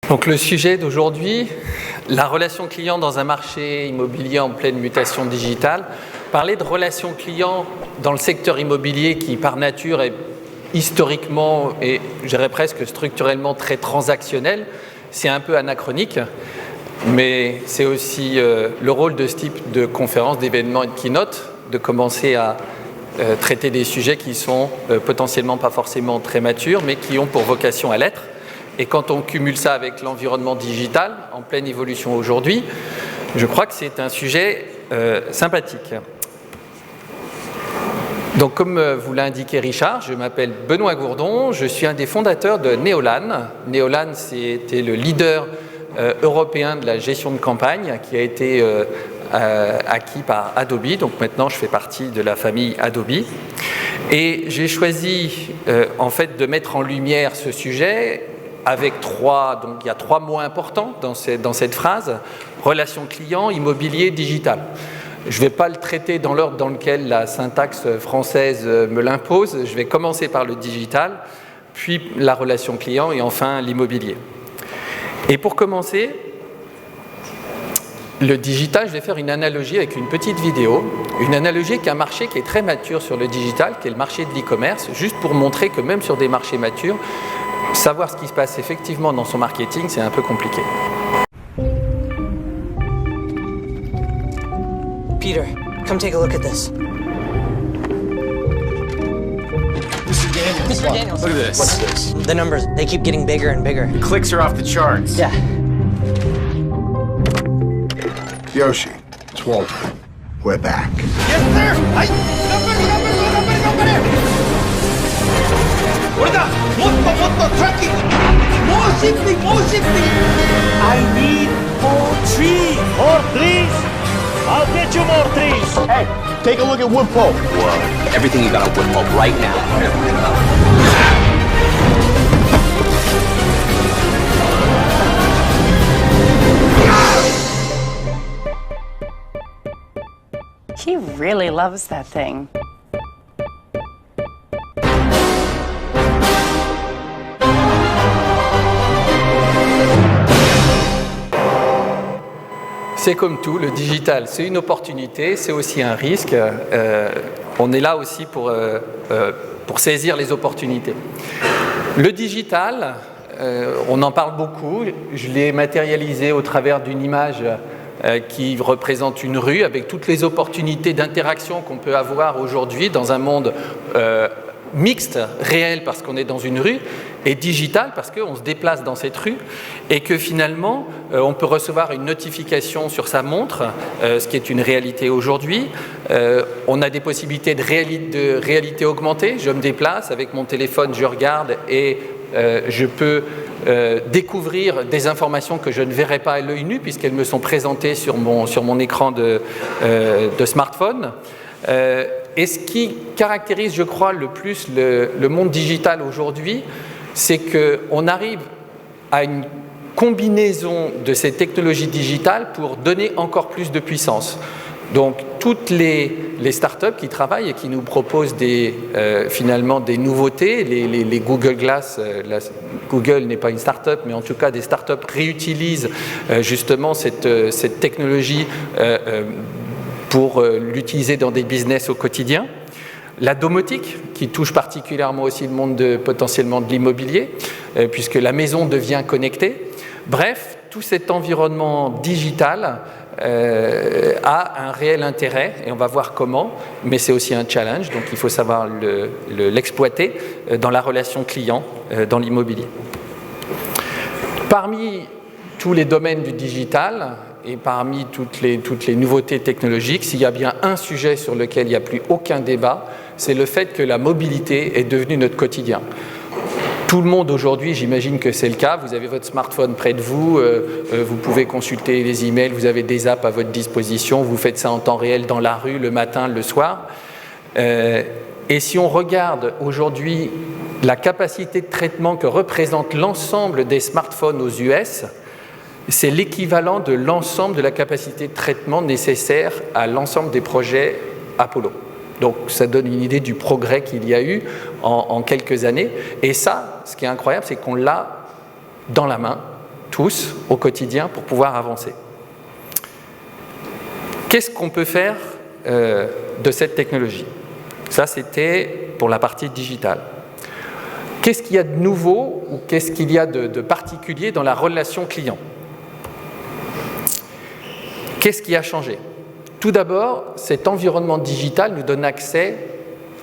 Donc le sujet d'aujourd'hui, la relation client dans un marché immobilier en pleine mutation digitale. Parler de relation client dans le secteur immobilier qui par nature est historiquement et je dirais presque structurellement très transactionnel, c'est un peu anachronique, mais c'est aussi le rôle de ce type de conférence, d'événements et de keynote, de commencer à traiter des sujets qui sont potentiellement pas forcément très matures, mais qui ont pour vocation à l'être. Et quand on cumule ça avec l'environnement digital, en pleine évolution aujourd'hui, je crois que c'est un sujet sympathique. Donc, comme vous l'a indiqué Richard, je m'appelle Benoît Gourdon, je suis un des fondateurs de Neolan. Neolan, c'était le leader européen de la gestion de campagne qui a été acquis par Adobe. Donc maintenant, je fais partie de la famille Adobe. Et j'ai choisi en fait de mettre en lumière ce sujet avec donc il y a 3 mots importants dans cette phrase: relation client, immobilier, digital. Je ne vais pas le traiter dans l'ordre dans lequel la syntaxe française me l'impose. Je vais commencer par le digital, puis la relation client et enfin l'immobilier. Et pour commencer, le digital, je vais faire une analogie avec une petite vidéo, une analogie avec un marché qui est très mature sur le digital, qui est le marché de l'e-commerce, juste pour montrer que même sur des marchés matures, savoir ce qui se passe effectivement dans son marketing, c'est un peu compliqué. Peter, come take a look at this. Mr. Daniels. Look at this. What's this? The numbers, they keep getting bigger and bigger. The clicks are off the charts. Yeah. Yoshi, it's Walter. We're back. Yes, sir! Ay! Tracking! More shifting! I need more trees. More trees? I'll get you more trees. Hey, take a look at wood pulp. Whoa. Everything you got on wood pulp right now. He really loves that thing. C'est comme tout, le digital, c'est une opportunité, c'est aussi un risque. On est là aussi pour saisir les opportunités. Le digital, on en parle beaucoup. Je l'ai matérialisé au travers d'une image qui représente une rue avec toutes les opportunités d'interaction qu'on peut avoir aujourd'hui dans un monde mixte, réel parce qu'on est dans une rue, et digital parce qu'on se déplace dans cette rue et que finalement on peut recevoir une notification sur sa montre, ce qui est une réalité aujourd'hui. On a des possibilités de réalité augmentée. Je me déplace avec mon téléphone, je regarde et je peux découvrir des informations que je ne verrais pas à l'œil nu puisqu'elles me sont présentées sur mon écran de smartphone. Et ce qui caractérise, je crois, le plus le monde digital aujourd'hui, c'est qu'on arrive à une combinaison de ces technologies digitales pour donner encore plus de puissance. Donc, toutes les startups qui travaillent et qui nous proposent finalement des nouveautés, les Google Glass, Google n'est pas une startup, mais en tout cas des startups réutilisent justement cette technologie pour l'utiliser dans des business au quotidien. La domotique, qui touche particulièrement aussi le monde potentiellement de l'immobilier, puisque la maison devient connectée. Bref, tout cet environnement digital a un réel intérêt, et on va voir comment, mais c'est aussi un challenge, donc il faut savoir l'exploiter dans la relation client, dans l'immobilier. Parmi tous les domaines du digital, et parmi toutes les nouveautés technologiques, s'il y a bien un sujet sur lequel il n'y a plus aucun débat, c'est le fait que la mobilité est devenue notre quotidien. Tout le monde aujourd'hui, j'imagine que c'est le cas, vous avez votre smartphone près de vous, vous pouvez consulter les emails, vous avez des apps à votre disposition, vous faites ça en temps réel dans la rue, le matin, le soir. Et si on regarde aujourd'hui la capacité de traitement que représente l'ensemble des smartphones aux US, c'est l'équivalent de l'ensemble de la capacité de traitement nécessaire à l'ensemble des projets Apollo. Donc ça donne une idée du progrès qu'il y a eu en quelques années. Et ça, ce qui est incroyable, c'est qu'on l'a dans la main, tous, au quotidien, pour pouvoir avancer. Qu'est-ce qu'on peut faire de cette technologie? Ça, c'était pour la partie digitale. Qu'est-ce qu'il y a de nouveau ou qu'est-ce qu'il y a de particulier dans la relation client? Qu'est-ce qui a changé? Tout d'abord, cet environnement digital nous donne accès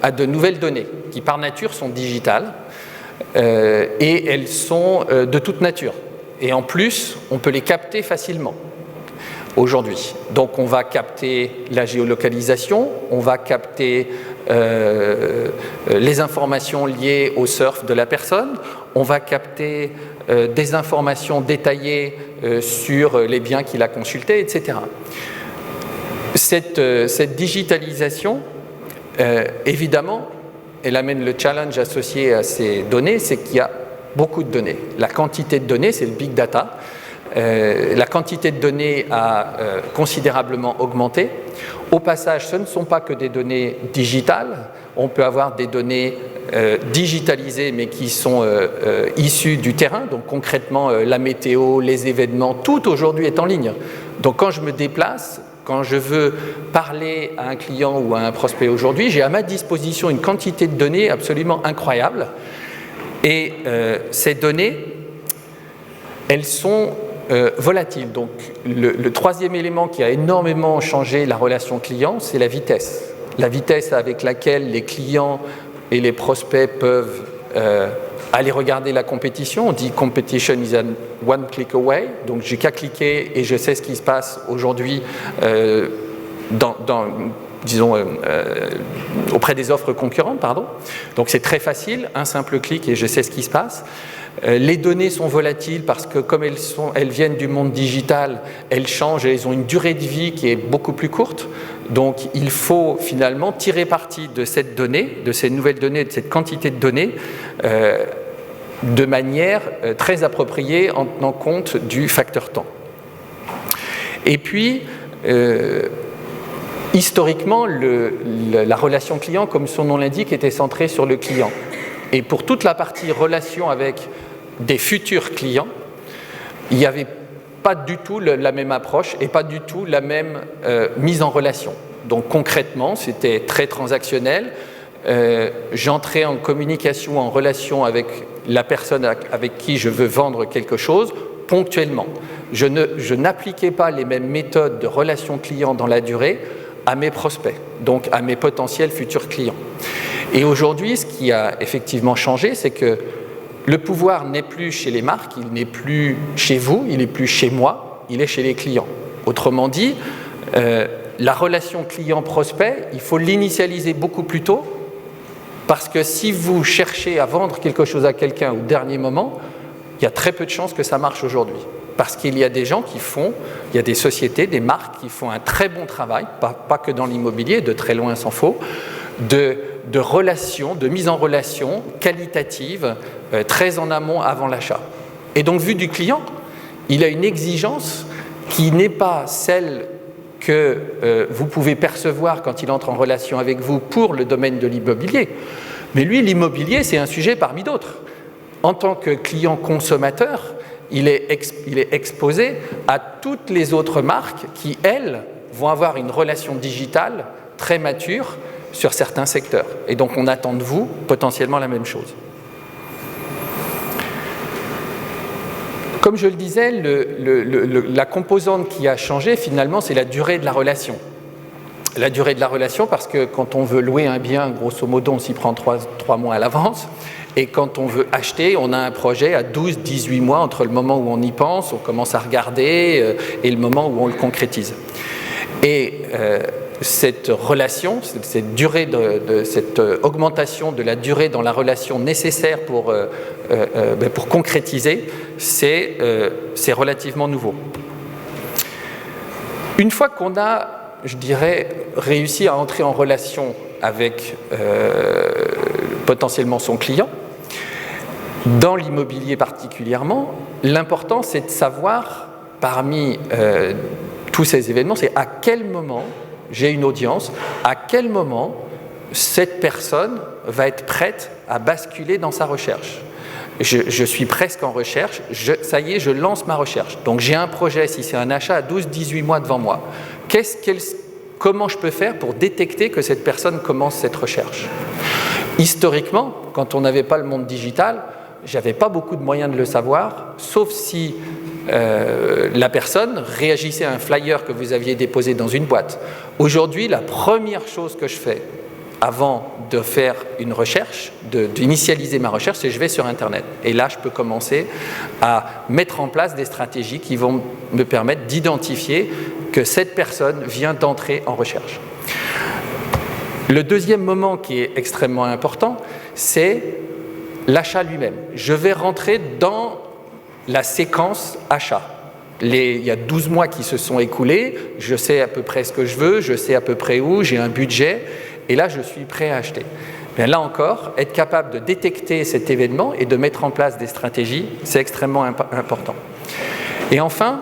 à de nouvelles données qui, par nature, sont digitales et elles sont de toute nature. Et en plus, on peut les capter facilement aujourd'hui. Donc, on va capter la géolocalisation, on va capter les informations liées au surf de la personne, on va capter des informations détaillées sur les biens qu'il a consultés, etc. Cette digitalisation, évidemment, elle amène le challenge associé à ces données, c'est qu'il y a beaucoup de données. La quantité de données, c'est le big data. La quantité de données a considérablement augmenté. Au passage, ce ne sont pas que des données digitales. On peut avoir des données digitalisées, mais qui sont issues du terrain. Donc concrètement, la météo, les événements, tout aujourd'hui est en ligne. Donc quand je me déplace, quand je veux parler à un client ou à un prospect aujourd'hui, j'ai à ma disposition une quantité de données absolument incroyable. Et ces données, elles sont volatiles. Donc le troisième élément qui a énormément changé la relation client, c'est la vitesse. La vitesse avec laquelle les clients et les prospects peuvent aller regarder la compétition. On dit « competition is an one click away », donc j'ai qu'à cliquer et je sais ce qui se passe aujourd'hui auprès des offres concurrentes. Donc c'est très facile, un simple clic et je sais ce qui se passe. Les données sont volatiles parce que comme elles viennent du monde digital, elles changent et elles ont une durée de vie qui est beaucoup plus courte. Donc il faut finalement tirer parti de cette donnée, de ces nouvelles données, de cette quantité de données, de manière très appropriée en tenant compte du facteur temps. Et puis, historiquement, la relation client, comme son nom l'indique, était centrée sur le client. Et pour toute la partie relation avec des futurs clients, il n'y avait pas du tout la même approche et pas du tout la même mise en relation. Donc concrètement, c'était très transactionnel. J'entrais en communication, en relation avec la personne avec qui je veux vendre quelque chose ponctuellement. Je n'appliquais pas les mêmes méthodes de relation client dans la durée à mes prospects, donc à mes potentiels futurs clients. Et aujourd'hui, ce qui a effectivement changé, c'est que le pouvoir n'est plus chez les marques, il n'est plus chez vous, il n'est plus chez moi, il est chez les clients. Autrement dit, la relation client-prospect, il faut l'initialiser beaucoup plus tôt, parce que si vous cherchez à vendre quelque chose à quelqu'un au dernier moment, il y a très peu de chances que ça marche aujourd'hui. Parce qu'il y a des gens qui font, il y a des sociétés, des marques qui font un très bon travail, pas que dans l'immobilier, de très loin s'en faut, de relation, de mise en relation qualitative, très en amont avant l'achat. Et donc, vu du client, il a une exigence qui n'est pas celle que vous pouvez percevoir quand il entre en relation avec vous pour le domaine de l'immobilier. Mais lui, l'immobilier, c'est un sujet parmi d'autres. En tant que client consommateur, il est exposé à toutes les autres marques qui, elles, vont avoir une relation digitale très mature sur certains secteurs. Et donc, on attend de vous potentiellement la même chose. Comme je le disais, la composante qui a changé, finalement, c'est la durée de la relation. La durée de la relation, parce que quand on veut louer un bien, grosso modo, on s'y prend 3 mois à l'avance. Et quand on veut acheter, on a un projet à 12-18 mois entre le moment où on y pense, on commence à regarder, et le moment où on le concrétise. Et cette relation, cette durée cette augmentation de la durée dans la relation nécessaire pour concrétiser, c'est relativement nouveau. Une fois qu'on a, je dirais, réussi à entrer en relation avec potentiellement son client, dans l'immobilier particulièrement, l'important c'est de savoir, parmi tous ces événements, c'est à quel moment j'ai une audience, à quel moment cette personne va être prête à basculer dans sa recherche. je suis presque en recherche, ça y est, je lance ma recherche. Donc j'ai un projet, si c'est un achat, à 12-18 mois devant moi. Comment je peux faire pour détecter que cette personne commence cette recherche? Historiquement, quand on n'avait pas le monde digital, j'avais pas beaucoup de moyens de le savoir, sauf si la personne réagissait à un flyer que vous aviez déposé dans une boîte. Aujourd'hui, la première chose que je fais avant de faire une recherche, d'initialiser ma recherche, c'est que je vais sur Internet. Et là, je peux commencer à mettre en place des stratégies qui vont me permettre d'identifier que cette personne vient d'entrer en recherche. Le deuxième moment qui est extrêmement important, c'est l'achat lui-même. Je vais rentrer dans la séquence achat. Il y a 12 mois qui se sont écoulés, je sais à peu près ce que je veux, je sais à peu près où, j'ai un budget, et là je suis prêt à acheter. Bien, là encore, être capable de détecter cet événement et de mettre en place des stratégies, c'est extrêmement important. Et enfin,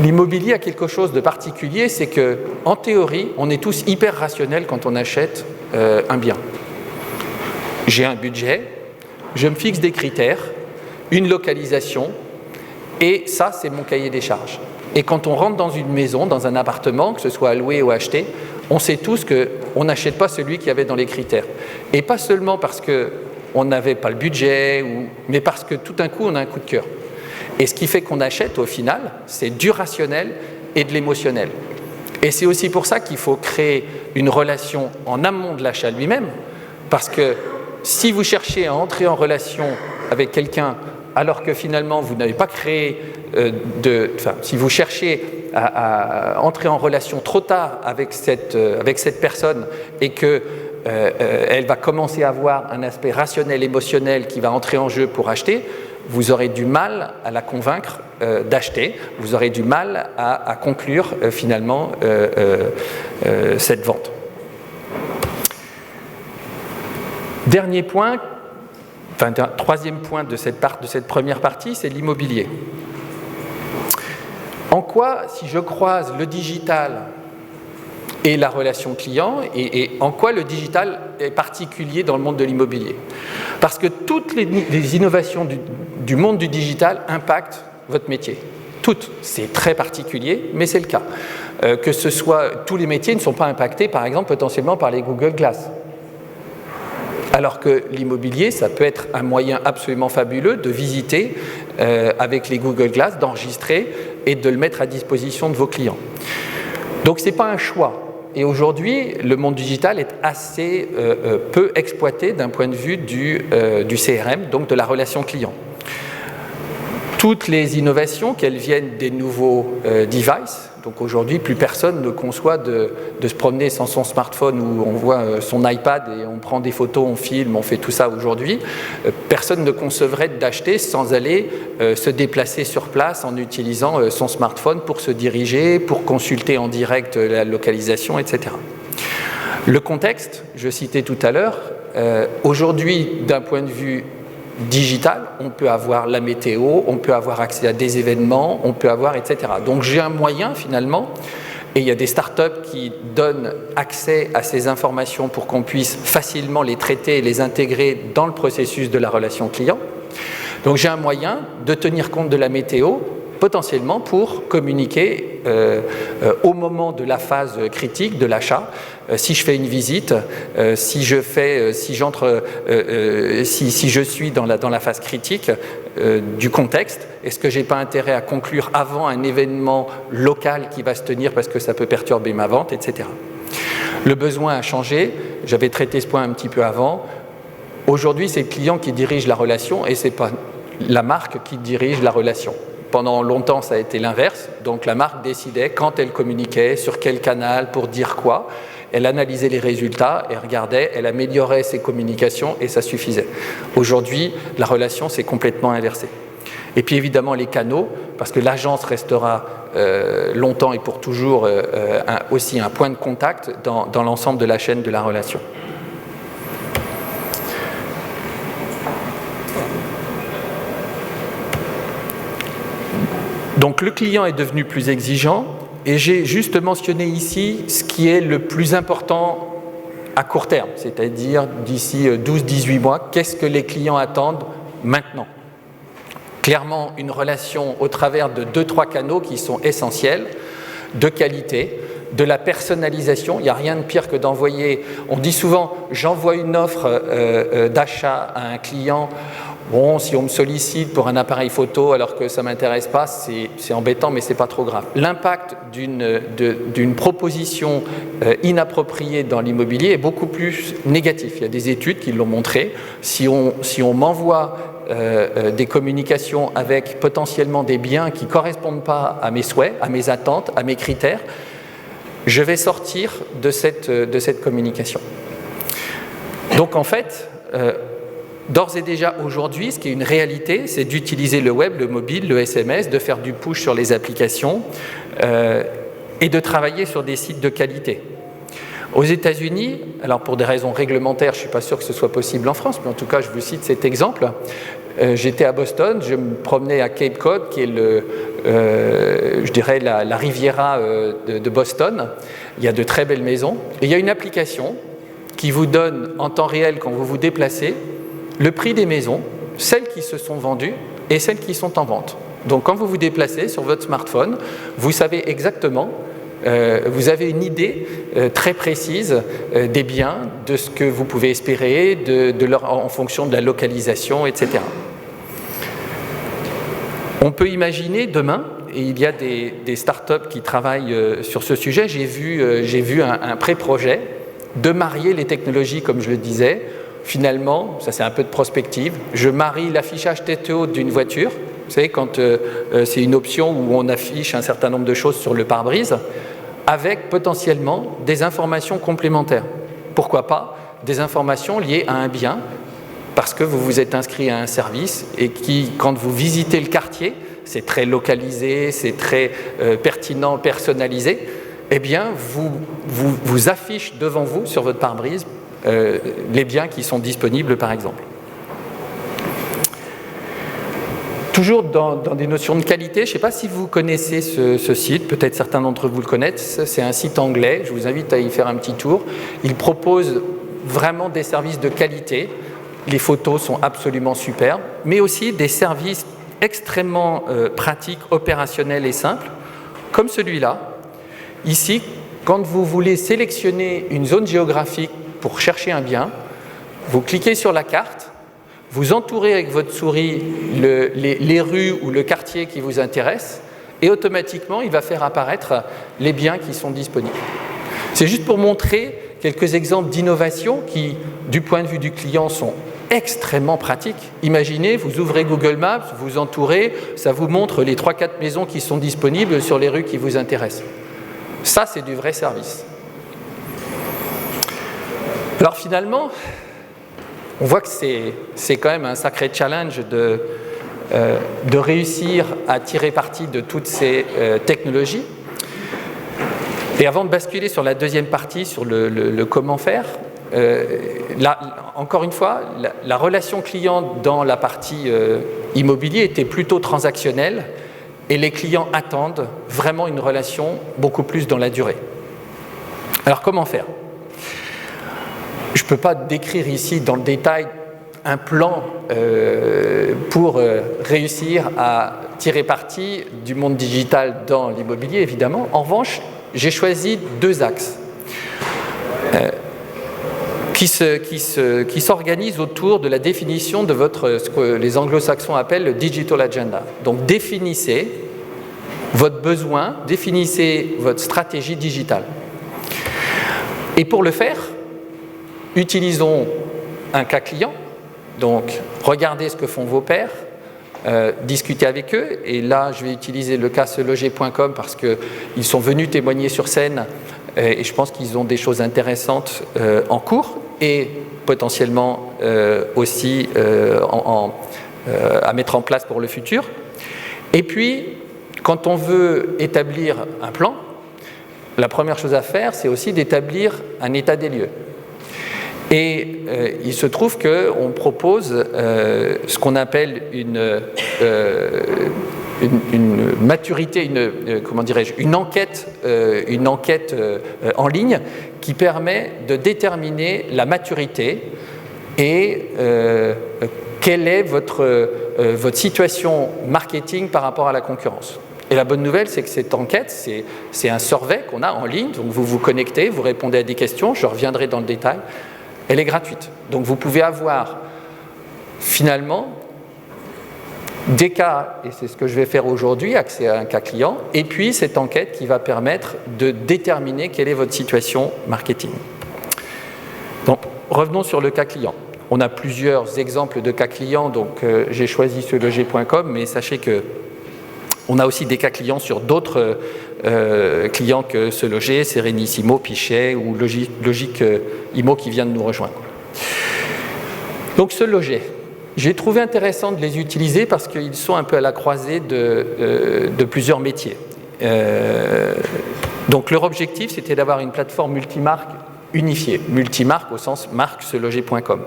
l'immobilier a quelque chose de particulier, c'est que, en théorie, on est tous hyper rationnels quand on achète un bien. J'ai un budget, je me fixe des critères, une localisation, et ça, c'est mon cahier des charges. Et quand on rentre dans une maison, dans un appartement, que ce soit à louer ou acheter, on sait tous qu'on n'achète pas celui qu'il y avait dans les critères. Et pas seulement parce qu'on n'avait pas le budget, mais parce que tout d'un coup, on a un coup de cœur. Et ce qui fait qu'on achète, au final, c'est du rationnel et de l'émotionnel. Et c'est aussi pour ça qu'il faut créer une relation en amont de l'achat lui-même, parce que si vous cherchez à entrer en relation avec quelqu'un alors que finalement vous n'avez pas créé si vous cherchez à entrer en relation trop tard avec cette personne et qu'elle va commencer à avoir un aspect rationnel, émotionnel qui va entrer en jeu pour acheter, vous aurez du mal à la convaincre d'acheter, vous aurez du mal à conclure finalement cette vente. Dernier point, troisième point de cette première partie, c'est l'immobilier. En quoi, si je croise le digital et la relation client, et en quoi le digital est particulier dans le monde de l'immobilier? Parce que toutes les innovations du monde du digital impactent votre métier. Toutes. C'est très particulier, mais c'est le cas. Que ce soit, tous les métiers ne sont pas impactés, par exemple, potentiellement par les Google Glass. Alors que l'immobilier, ça peut être un moyen absolument fabuleux de visiter avec les Google Glass, d'enregistrer et de le mettre à disposition de vos clients. Donc ce n'est pas un choix. Et aujourd'hui, le monde digital est assez peu exploité d'un point de vue du CRM, donc de la relation client. Toutes les innovations, qu'elles viennent des nouveaux devices, donc aujourd'hui, plus personne ne conçoit de se promener sans son smartphone où on voit son iPad et on prend des photos, on filme, on fait tout ça aujourd'hui. Personne ne concevrait d'acheter sans aller se déplacer sur place en utilisant son smartphone pour se diriger, pour consulter en direct la localisation, etc. Le contexte, je citais tout à l'heure, aujourd'hui, d'un point de vue digital, on peut avoir la météo, on peut avoir accès à des événements, on peut avoir, etc. Donc j'ai un moyen finalement, et il y a des startups qui donnent accès à ces informations pour qu'on puisse facilement les traiter et les intégrer dans le processus de la relation client. Donc j'ai un moyen de tenir compte de la météo, potentiellement pour communiquer au moment de la phase critique de l'achat. Si je fais une visite, si je suis dans la phase critique du contexte, est-ce que je n'ai pas intérêt à conclure avant un événement local qui va se tenir parce que ça peut perturber ma vente, etc. Le besoin a changé, j'avais traité ce point un petit peu avant. Aujourd'hui, c'est le client qui dirige la relation et ce n'est pas la marque qui dirige la relation. Pendant longtemps, ça a été l'inverse. Donc la marque décidait quand elle communiquait, sur quel canal, pour dire quoi. Elle analysait les résultats, elle regardait, elle améliorait ses communications et ça suffisait. Aujourd'hui, la relation s'est complètement inversée. Et puis évidemment les canaux, parce que l'agence restera longtemps et pour toujours aussi un point de contact dans l'ensemble de la chaîne de la relation. Donc le client est devenu plus exigeant et j'ai juste mentionné ici ce qui est le plus important à court terme, c'est-à-dire d'ici 12-18 mois, qu'est-ce que les clients attendent maintenant? Clairement, une relation au travers de 2-3 canaux qui sont essentiels, de qualité, de la personnalisation. Il n'y a rien de pire que d'envoyer, on dit souvent, j'envoie une offre d'achat à un client. Bon, si on me sollicite pour un appareil photo alors que ça ne m'intéresse pas, c'est embêtant, mais ce n'est pas trop grave. L'impact d'une proposition inappropriée dans l'immobilier est beaucoup plus négatif. Il y a des études qui l'ont montré. Si on m'envoie des communications avec potentiellement des biens qui ne correspondent pas à mes souhaits, à mes attentes, à mes critères, je vais sortir de cette communication. Donc en fait, d'ores et déjà aujourd'hui, ce qui est une réalité, c'est d'utiliser le web, le mobile, le SMS, de faire du push sur les applications et de travailler sur des sites de qualité. Aux États-Unis, alors pour des raisons réglementaires, je ne suis pas sûr que ce soit possible en France, mais en tout cas, je vous cite cet exemple. J'étais à Boston, je me promenais à Cape Cod, qui est je dirais la Riviera de Boston. Il y a de très belles maisons. Et il y a une application qui vous donne en temps réel, quand vous vous déplacez, le prix des maisons, celles qui se sont vendues et celles qui sont en vente. Donc quand vous vous déplacez sur votre smartphone, vous savez exactement, vous avez une idée très précise des biens, de ce que vous pouvez espérer, en fonction de la localisation, etc. On peut imaginer demain, et il y a des startups qui travaillent sur ce sujet, j'ai vu un pré-projet de marier les technologies, comme je le disais. Finalement, ça c'est un peu de prospective, je marie l'affichage tête haute d'une voiture, vous savez, quand c'est une option où on affiche un certain nombre de choses sur le pare-brise, avec potentiellement des informations complémentaires. Pourquoi pas des informations liées à un bien, parce que vous vous êtes inscrit à un service et qui, quand vous visitez le quartier, c'est très localisé, c'est très pertinent, personnalisé, eh bien, vous affiche devant vous, sur votre pare-brise, les biens qui sont disponibles, par exemple. Toujours dans des notions de qualité, je ne sais pas si vous connaissez ce site, peut-être certains d'entre vous le connaissent, c'est un site anglais, je vous invite à y faire un petit tour. Il propose vraiment des services de qualité, les photos sont absolument superbes, mais aussi des services extrêmement pratiques, opérationnels et simples, comme celui-là. Ici, quand vous voulez sélectionner une zone géographique pour chercher un bien, vous cliquez sur la carte, vous entourez avec votre souris les rues ou le quartier qui vous intéresse et automatiquement, il va faire apparaître les biens qui sont disponibles. C'est juste pour montrer quelques exemples d'innovation qui, du point de vue du client, sont extrêmement pratiques. Imaginez, vous ouvrez Google Maps, vous entourez, ça vous montre les 3-4 maisons qui sont disponibles sur les rues qui vous intéressent. Ça, c'est du vrai service. Alors finalement, on voit que c'est quand même un sacré challenge de réussir à tirer parti de toutes ces technologies. Et avant de basculer sur la deuxième partie, sur le comment faire, là, encore une fois, la relation client dans la partie immobilier était plutôt transactionnelle et les clients attendent vraiment une relation beaucoup plus dans la durée. Alors comment faire ? Je ne peux pas décrire ici dans le détail un plan pour réussir à tirer parti du monde digital dans l'immobilier, évidemment. En revanche, j'ai choisi 2 axes qui s'organisent autour de la définition de ce que les anglo-saxons appellent le digital agenda. Donc définissez votre besoin, définissez votre stratégie digitale. Et pour le faire, utilisons un cas client, donc regardez ce que font vos pairs, discutez avec eux, et là je vais utiliser le cas seloger.com parce qu'ils sont venus témoigner sur scène et je pense qu'ils ont des choses intéressantes en cours et potentiellement aussi à mettre en place pour le futur. Et puis, quand on veut établir un plan, la première chose à faire, c'est aussi d'établir un état des lieux. Et il se trouve qu'on propose ce qu'on appelle une maturité, une enquête en ligne qui permet de déterminer la maturité et quelle est votre situation marketing par rapport à la concurrence. Et la bonne nouvelle, c'est que cette enquête, c'est un survey qu'on a en ligne, donc vous vous connectez, vous répondez à des questions, je reviendrai dans le détail, elle est gratuite. Donc vous pouvez avoir finalement des cas, et c'est ce que je vais faire aujourd'hui, accès à un cas client, et puis cette enquête qui va permettre de déterminer quelle est votre situation marketing. Donc revenons sur le cas client. On a plusieurs exemples de cas clients, donc j'ai choisi seloger.com, mais sachez que on a aussi des cas clients sur d'autres clients que SeLoger, Serenissimo, Pichet ou Logique Imo qui vient de nous rejoindre. Donc SeLoger, j'ai trouvé intéressant de les utiliser parce qu'ils sont un peu à la croisée de plusieurs métiers. Donc leur objectif, c'était d'avoir une plateforme multimarque unifiée, multimarque au sens marque seloger.com.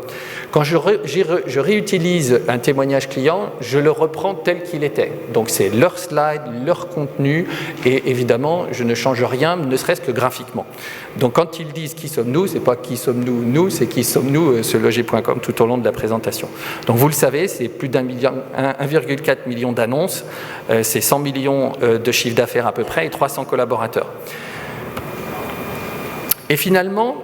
Quand je réutilise un témoignage client, je le reprends tel qu'il était. Donc c'est leur slide, leur contenu, et évidemment, je ne change rien, ne serait-ce que graphiquement. Donc quand ils disent qui sommes-nous, c'est pas qui sommes-nous, nous, c'est qui sommes-nous, seloger.com tout au long de la présentation. Donc vous le savez, c'est plus d'1,4 million d'annonces, c'est 100 millions de chiffre d'affaires à peu près et 300 collaborateurs. Et finalement,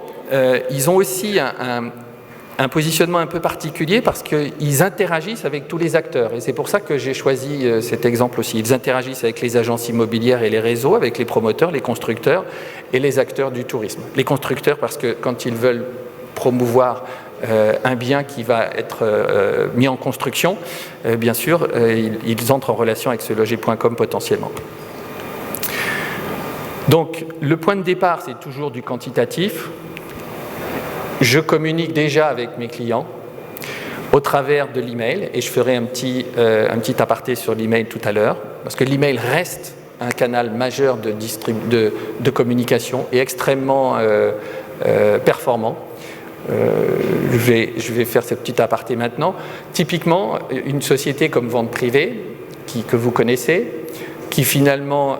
ils ont aussi un positionnement un peu particulier parce qu'ils interagissent avec tous les acteurs. Et c'est pour ça que j'ai choisi cet exemple aussi. Ils interagissent avec les agences immobilières et les réseaux, avec les promoteurs, les constructeurs et les acteurs du tourisme. Les constructeurs parce que quand ils veulent promouvoir un bien qui va être mis en construction, bien sûr, ils entrent en relation avec seloger.com potentiellement. Donc, le point de départ, c'est toujours du quantitatif. Je communique déjà avec mes clients au travers de l'email, et je ferai un petit aparté sur l'email tout à l'heure, parce que l'email reste un canal majeur de communication et extrêmement performant. Je vais faire ce petit aparté maintenant. Typiquement, une société comme Vente Privée, que vous connaissez, qui finalement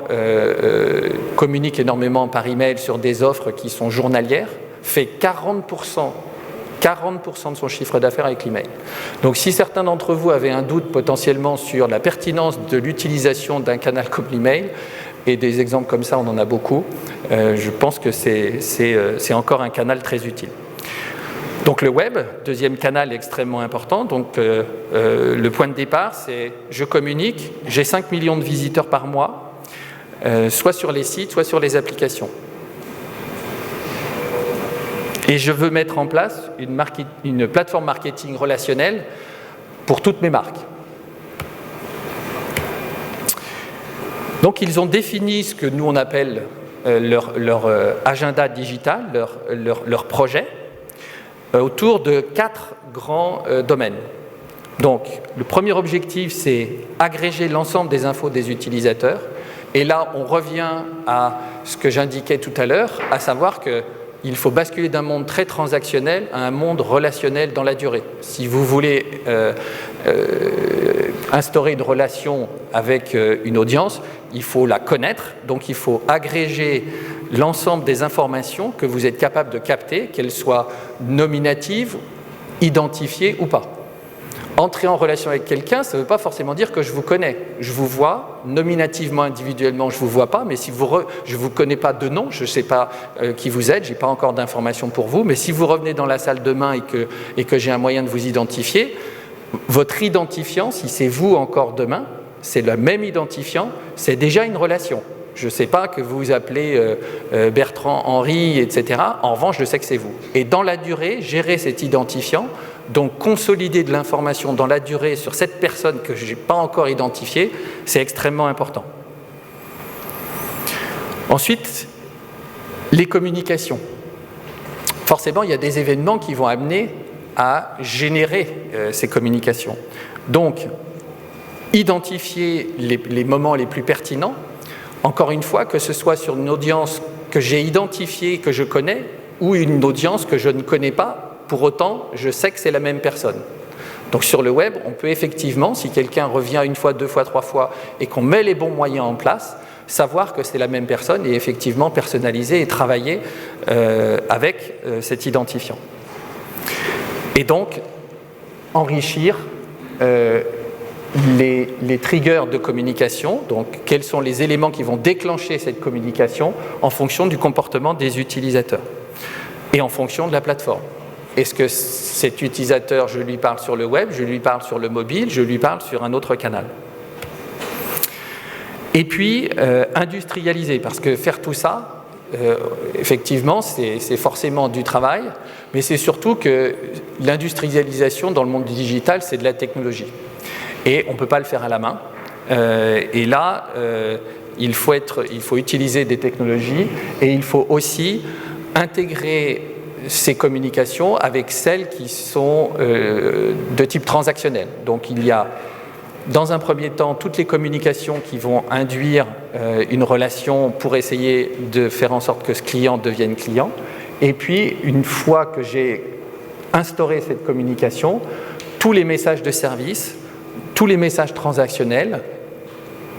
communique énormément par email sur des offres qui sont journalières, fait 40% de son chiffre d'affaires avec l'email. Donc si certains d'entre vous avaient un doute potentiellement sur la pertinence de l'utilisation d'un canal comme l'email, et des exemples comme ça, on en a beaucoup, je pense que c'est encore un canal très utile. Donc le web, deuxième canal extrêmement important. Donc le point de départ, c'est je communique, j'ai 5 millions de visiteurs par mois, soit sur les sites, soit sur les applications. Et je veux mettre en place une plateforme marketing relationnelle pour toutes mes marques. Donc ils ont défini ce que nous on appelle leur agenda digital, leur projet, autour de 4 grands domaines. Donc, le premier objectif, c'est agréger l'ensemble des infos des utilisateurs. Et là, on revient à ce que j'indiquais tout à l'heure, à savoir qu'il faut basculer d'un monde très transactionnel à un monde relationnel dans la durée. Si vous voulez instaurer une relation avec une audience, il faut la connaître, donc il faut agréger l'ensemble des informations que vous êtes capable de capter, qu'elles soient nominatives, identifiées ou pas. Entrer en relation avec quelqu'un, ça ne veut pas forcément dire que je vous connais. Je vous vois, nominativement, individuellement, je ne vous vois pas, mais si je ne vous connais pas de nom, je ne sais pas qui vous êtes, je n'ai pas encore d'informations pour vous, mais si vous revenez dans la salle demain et que j'ai un moyen de vous identifier, votre identifiant, si c'est vous encore demain, c'est le même identifiant, c'est déjà une relation. Je ne sais pas que vous vous appelez Bertrand, Henri, etc. En revanche, je sais que c'est vous. Et dans la durée, gérer cet identifiant, donc consolider de l'information dans la durée sur cette personne que je n'ai pas encore identifiée, c'est extrêmement important. Ensuite, les communications. Forcément, il y a des événements qui vont amener à générer ces communications. Donc, identifier les moments les plus pertinents, encore une fois, que ce soit sur une audience que j'ai identifiée, que je connais, ou une audience que je ne connais pas, pour autant, je sais que c'est la même personne. Donc sur le web, on peut effectivement, si quelqu'un revient une fois, 2 fois, 3 fois, et qu'on met les bons moyens en place, savoir que c'est la même personne et effectivement personnaliser et travailler avec cet identifiant. Et donc, enrichir les triggers de communication, donc quels sont les éléments qui vont déclencher cette communication en fonction du comportement des utilisateurs et en fonction de la plateforme. Est-ce que cet utilisateur, je lui parle sur le web, je lui parle sur le mobile, je lui parle sur un autre canal? Et puis, industrialiser, parce que faire tout ça, effectivement, c'est forcément du travail, mais c'est surtout que l'industrialisation dans le monde digital, c'est de la technologie. Et on ne peut pas le faire à la main. Et là, il faut utiliser des technologies et il faut aussi intégrer ces communications avec celles qui sont de type transactionnel. Donc il y a, dans un premier temps, toutes les communications qui vont induire une relation pour essayer de faire en sorte que ce client devienne client. Et puis, une fois que j'ai instauré cette communication, tous les messages de service, tous les messages transactionnels,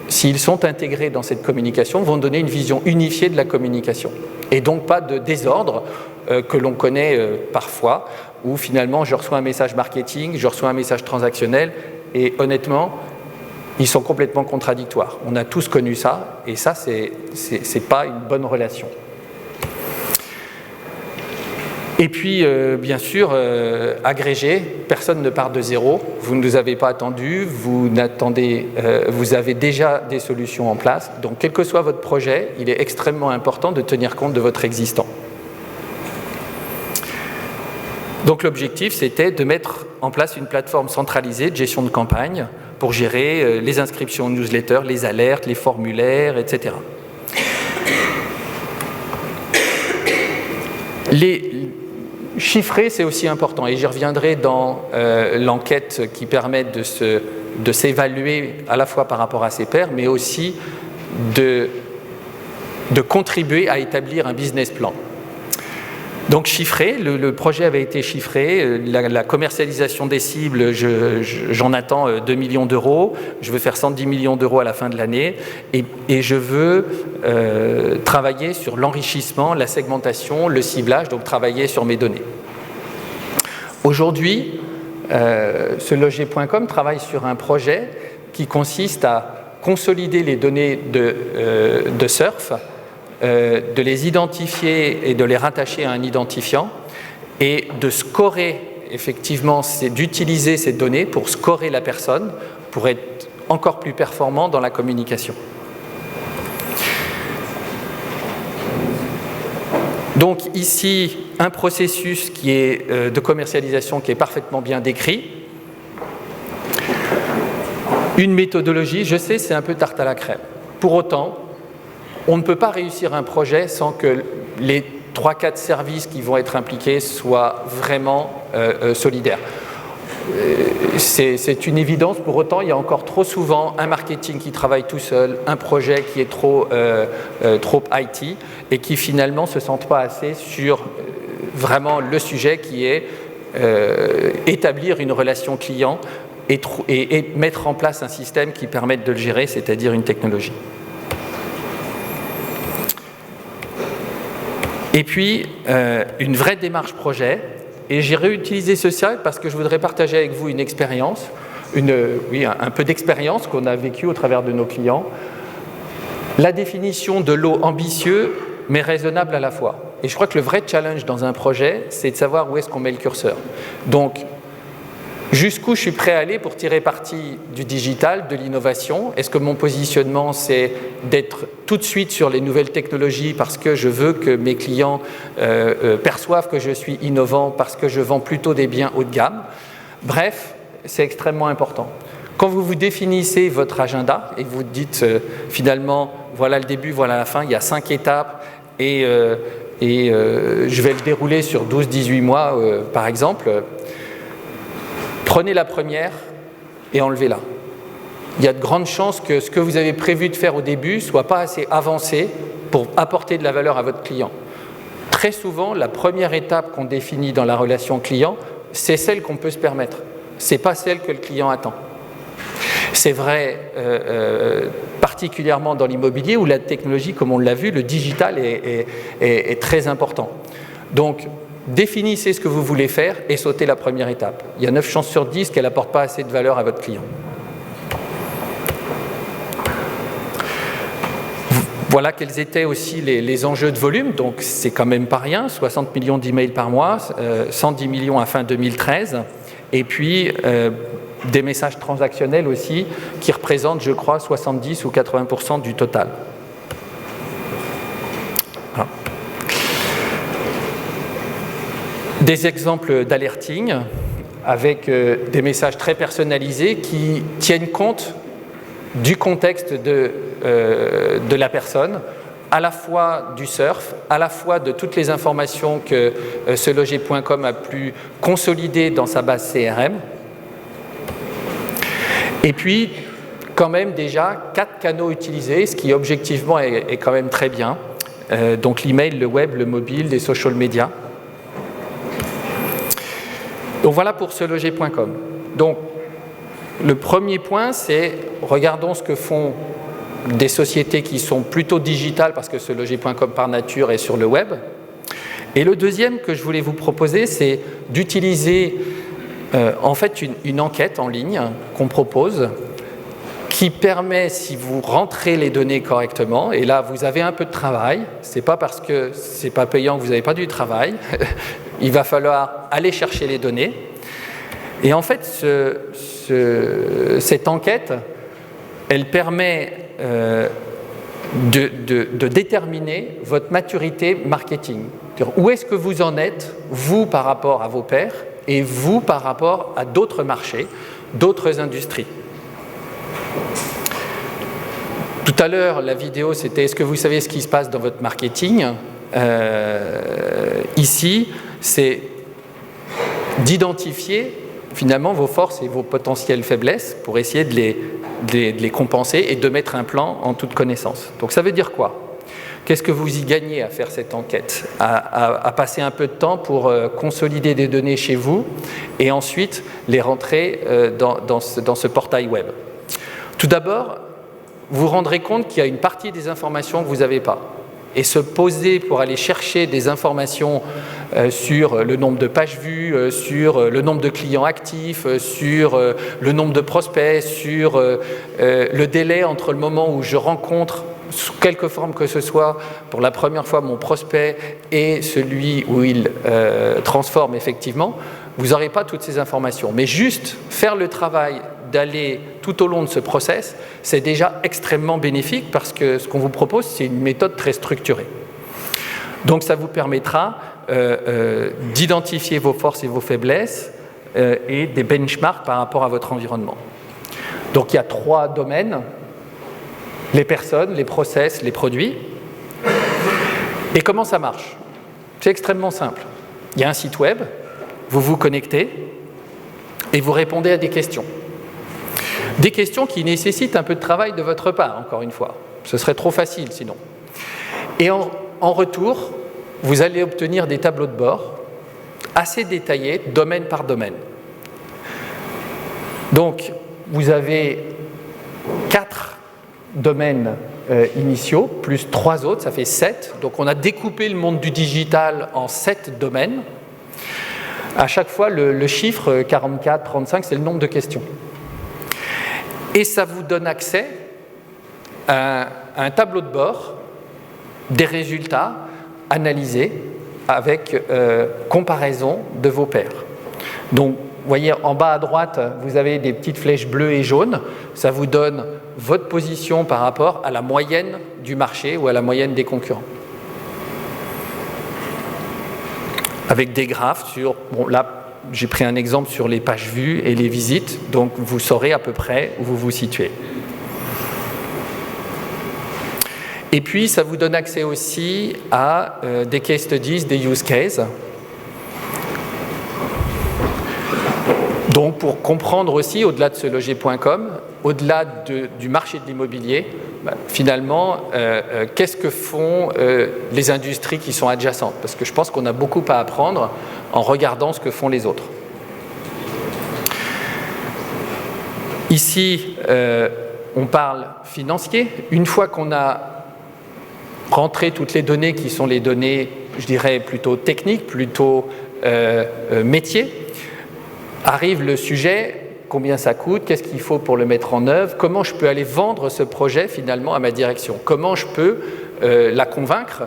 s'ils sont intégrés dans cette communication, vont donner une vision unifiée de la communication. Et donc pas de désordre que l'on connaît parfois, où finalement je reçois un message marketing, je reçois un message transactionnel, et honnêtement, ils sont complètement contradictoires. On a tous connu ça, et ça, c'est pas une bonne relation. Et puis, bien sûr, agréger, personne ne part de zéro, vous ne nous avez pas attendu, vous avez déjà des solutions en place, donc quel que soit votre projet, il est extrêmement important de tenir compte de votre existant. Donc l'objectif, c'était de mettre en place une plateforme centralisée de gestion de campagne pour gérer les inscriptions aux newsletters, les alertes, les formulaires, etc. Chiffrer, c'est aussi important, et j'y reviendrai dans l'enquête qui permet de s'évaluer à la fois par rapport à ses pairs, mais aussi de contribuer à établir un business plan. Donc chiffré, le projet avait été chiffré, la commercialisation des cibles, j'en attends 2 millions d'euros, je veux faire 110 millions d'euros à la fin de l'année, et je veux travailler sur l'enrichissement, la segmentation, le ciblage, donc travailler sur mes données. Aujourd'hui, ce loger.com travaille sur un projet qui consiste à consolider les données de surf, de les identifier et de les rattacher à un identifiant et de scorer, effectivement, d'utiliser ces données pour scorer la personne, pour être encore plus performant dans la communication. Donc ici, un processus qui est de commercialisation qui est parfaitement bien décrit. Une méthodologie, je sais, c'est un peu tarte à la crème. Pour autant, on ne peut pas réussir un projet sans que les 3-4 services qui vont être impliqués soient vraiment solidaires. C'est une évidence, pour autant il y a encore trop souvent un marketing qui travaille tout seul, un projet qui est trop IT et qui finalement ne se sentent pas assez sur vraiment le sujet qui est établir une relation client et mettre en place un système qui permette de le gérer, c'est-à-dire une technologie. Et puis, une vraie démarche projet. Et j'ai réutilisé ce slide parce que je voudrais partager avec vous une expérience, un peu d'expérience qu'on a vécue au travers de nos clients. La définition de l'eau ambitieux, mais raisonnable à la fois. Et je crois que le vrai challenge dans un projet, c'est de savoir où est-ce qu'on met le curseur. Donc, jusqu'où je suis prêt à aller pour tirer parti du digital, de l'innovation? Est-ce que mon positionnement, c'est d'être tout de suite sur les nouvelles technologies parce que je veux que mes clients perçoivent que je suis innovant, parce que je vends plutôt des biens haut de gamme? Bref, c'est extrêmement important. Quand vous vous définissez votre agenda et vous dites finalement, voilà le début, voilà la fin, il y a 5 étapes et je vais le dérouler sur 12-18 mois par exemple, prenez la première et enlevez-la. Il y a de grandes chances que ce que vous avez prévu de faire au début ne soit pas assez avancé pour apporter de la valeur à votre client. Très souvent, la première étape qu'on définit dans la relation client, c'est celle qu'on peut se permettre. ce n'est pas celle que le client attend. C'est vrai particulièrement dans l'immobilier où la technologie, comme on l'a vu, le digital est très important. Donc, définissez ce que vous voulez faire et sautez la première étape. Il y a 9 chances sur 10 qu'elle n'apporte pas assez de valeur à votre client. Voilà quels étaient aussi les enjeux de volume. Donc, c'est quand même pas rien. 60 millions d'emails par mois, 110 millions à fin 2013. Et puis, des messages transactionnels aussi, qui représentent, je crois, 70 ou 80% du total. Voilà. Des exemples d'alerting avec des messages très personnalisés qui tiennent compte du contexte de la personne, à la fois du surf, à la fois de toutes les informations que seloger.com a pu consolider dans sa base CRM. Et puis, quand même déjà, 4 canaux utilisés, ce qui objectivement est quand même très bien. Donc l'email, le web, le mobile, les social media. Donc voilà pour seloger.com. Donc le premier point, c'est regardons ce que font des sociétés qui sont plutôt digitales, parce que seloger.com par nature est sur le web. Et le deuxième que je voulais vous proposer, c'est d'utiliser en fait une enquête en ligne qu'on propose qui permet, si vous rentrez les données correctement, et là vous avez un peu de travail, c'est pas parce que c'est pas payant que vous n'avez pas du travail, il va falloir aller chercher les données. Et en fait, cette enquête, elle permet de déterminer votre maturité marketing. Où est-ce que vous en êtes, vous par rapport à vos pairs, et vous par rapport à d'autres marchés, d'autres industries. Tout à l'heure, la vidéo, c'était « Est-ce que vous savez ce qui se passe dans votre marketing ?» Ici, c'est d'identifier finalement vos forces et vos potentielles faiblesses pour essayer de les compenser et de mettre un plan en toute connaissance. Donc ça veut dire quoi ? Qu'est-ce que vous y gagnez à faire cette enquête, à passer un peu de temps pour consolider des données chez vous et ensuite les rentrer dans ce portail web. Tout d'abord, vous vous rendrez compte qu'il y a une partie des informations que vous n'avez pas. Et se poser pour aller chercher des informations sur le nombre de pages vues, sur le nombre de clients actifs, sur le nombre de prospects, sur le délai entre le moment où je rencontre sous quelque forme que ce soit, pour la première fois mon prospect et celui où il transforme effectivement, vous n'aurez pas toutes ces informations. Mais juste faire le travail d'aller tout au long de ce process, c'est déjà extrêmement bénéfique parce que ce qu'on vous propose, c'est une méthode très structurée. Donc ça vous permettra d'identifier vos forces et vos faiblesses et des benchmarks par rapport à votre environnement. Donc il y a 3 domaines. Les personnes, les process, les produits. Et comment ça marche ? C'est extrêmement simple. Il y a un site web, vous vous connectez et vous répondez à des questions. Des questions qui nécessitent un peu de travail de votre part, encore une fois. Ce serait trop facile sinon. Et en retour, vous allez obtenir des tableaux de bord assez détaillés, domaine par domaine. Donc, vous avez 4 domaines initiaux, plus 3 autres, ça fait 7. Donc on a découpé le monde du digital en 7 domaines. À chaque fois, le chiffre 44, 35, c'est le nombre de questions. Et ça vous donne accès à un tableau de bord des résultats analysés avec comparaison de vos pairs. Donc, vous voyez, en bas à droite, vous avez des petites flèches bleues et jaunes. Ça vous donne votre position par rapport à la moyenne du marché ou à la moyenne des concurrents. Avec des graphes sur... Bon, là, j'ai pris un exemple sur les pages vues et les visites, donc vous saurez à peu près où vous vous situez. Et puis, ça vous donne accès aussi à des case studies, des use cases. Donc, pour comprendre aussi, au-delà de seloger.com, au-delà du marché de l'immobilier, finalement, qu'est-ce que font les industries qui sont adjacentes ? Parce que je pense qu'on a beaucoup à apprendre en regardant ce que font les autres. Ici, on parle financier. Une fois qu'on a rentré toutes les données qui sont les données, je dirais, plutôt techniques, plutôt métiers, arrive le sujet, combien ça coûte, qu'est-ce qu'il faut pour le mettre en œuvre, comment je peux aller vendre ce projet finalement à ma direction, comment je peux la convaincre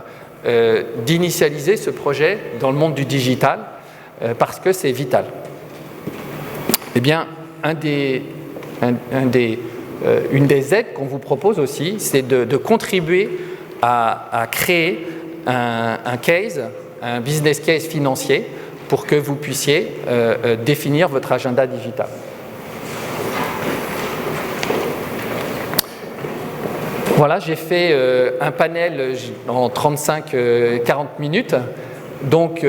d'initialiser ce projet dans le monde du digital, parce que c'est vital. Eh bien, une des aides qu'on vous propose aussi, c'est de contribuer à créer un case, un business case financier pour que vous puissiez définir votre agenda digital. Voilà, j'ai fait un panel en 35-40 minutes, donc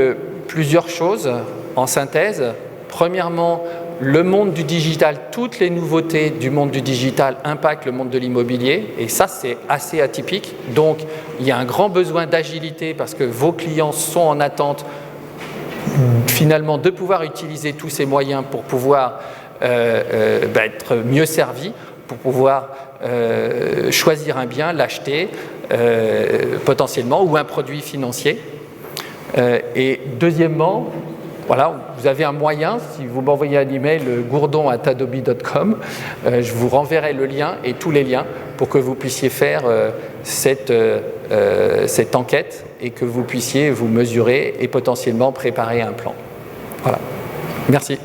plusieurs choses en synthèse. Premièrement, le monde du digital, toutes les nouveautés du monde du digital impactent le monde de l'immobilier et ça c'est assez atypique. Donc il y a un grand besoin d'agilité parce que vos clients sont en attente finalement de pouvoir utiliser tous ces moyens pour pouvoir être mieux servis, pour pouvoir choisir un bien, l'acheter potentiellement ou un produit financier. Et deuxièmement, voilà, vous avez un moyen, si vous m'envoyez un email gourdon@adobe.com, je vous renverrai le lien et tous les liens pour que vous puissiez faire cette enquête et que vous puissiez vous mesurer et potentiellement préparer un plan. Voilà. Merci.